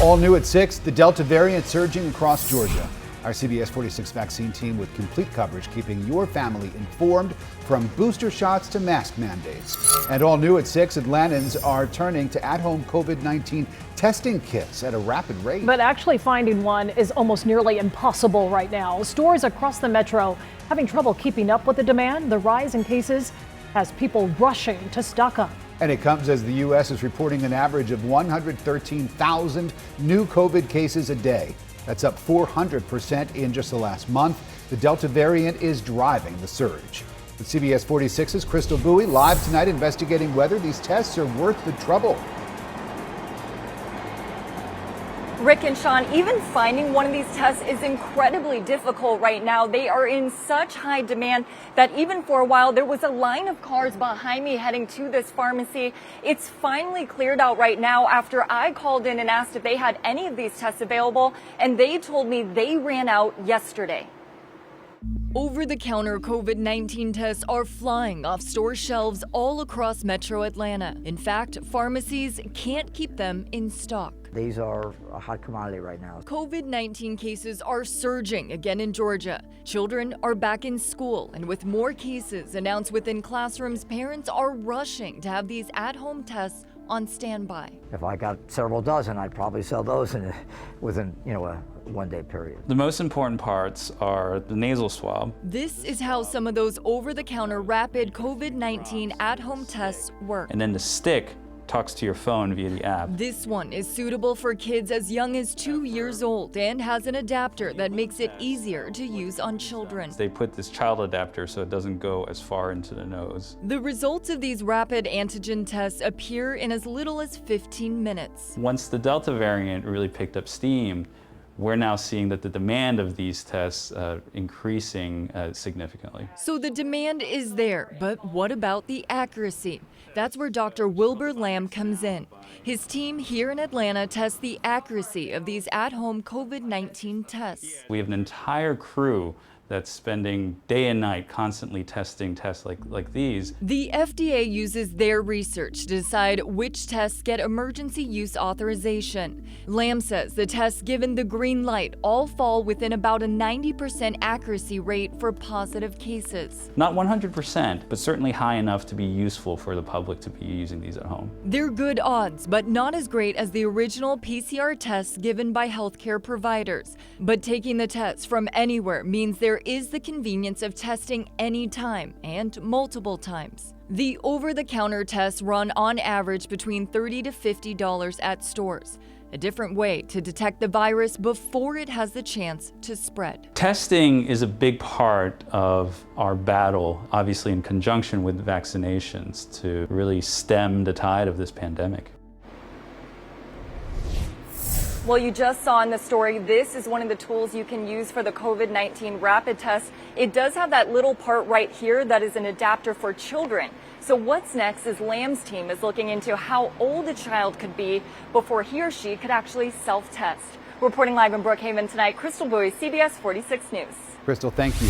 All new at 6, the Delta variant surging across Georgia. Our CBS 46 vaccine team with complete coverage, keeping your family informed from booster shots to mask mandates. And all new at 6, Atlantans are turning to at-home COVID-19 testing kits at a rapid rate. But actually finding one is almost nearly impossible right now. Stores across the metro having trouble keeping up with the demand. The rise in cases has people rushing to stock up. And it comes as the U.S. is reporting an average of 113,000 new COVID cases a day. That's up 400% in just the last month. The Delta variant is driving the surge. With CBS 46's Crystal Bowie live tonight investigating whether these tests are worth the trouble. Rick and Sean, even finding one of these tests is incredibly difficult right now. They are in such high demand that even for a while there was a line of cars behind me heading to this pharmacy. It's finally cleared out right now after I called in and asked if they had any of these tests available, and they told me they ran out yesterday. Over-the-counter COVID-19 tests are flying off store shelves all across Metro Atlanta. In fact, pharmacies can't keep them in stock. These are a hot commodity right now. COVID-19 cases are surging again in Georgia. Children are back in school, and with more cases announced within classrooms, parents are rushing to have these at-home tests on standby. If I got several dozen, I'd probably sell those within a one-day period. The most important parts are the nasal swab. This is how some of those over-the-counter rapid COVID-19 at-home tests work. And then the stick talks to your phone via the app. This one is suitable for kids as young as 2 years old and has an adapter that makes it easier to use on children. They put this child adapter so it doesn't go as far into the nose. The results of these rapid antigen tests appear in as little as 15 minutes. Once the Delta variant really picked up steam, we're now seeing that the demand of these tests increasing significantly. So the demand is there, but what about the accuracy? That's where Dr. Wilbur Lamb comes in. His team here in Atlanta tests the accuracy of these at-home COVID-19 tests. We have an entire crew that's spending day and night constantly testing tests like these. The FDA uses their research to decide which tests get emergency use authorization. Lamb says the tests given the green light all fall within about a 90% accuracy rate for positive cases. Not 100%, but certainly high enough to be useful for the public to be using these at home. They're good odds, but not as great as the original PCR tests given by healthcare providers. But taking the tests from anywhere means there is the convenience of testing anytime and multiple times. The over-the-counter tests run on average between $30 to $50 at stores. A different way to detect the virus before it has the chance to spread. Testing is a big part of our battle, obviously in conjunction with vaccinations, to really stem the tide of this pandemic. Well, you just saw in the story, this is one of the tools you can use for the COVID-19 rapid test. It does have that little part right here that is an adapter for children. So what's next is Lamb's team is looking into how old a child could be before he or she could actually self-test. Reporting live in Brookhaven tonight, Crystal Bowie, CBS 46 News. Crystal, thank you.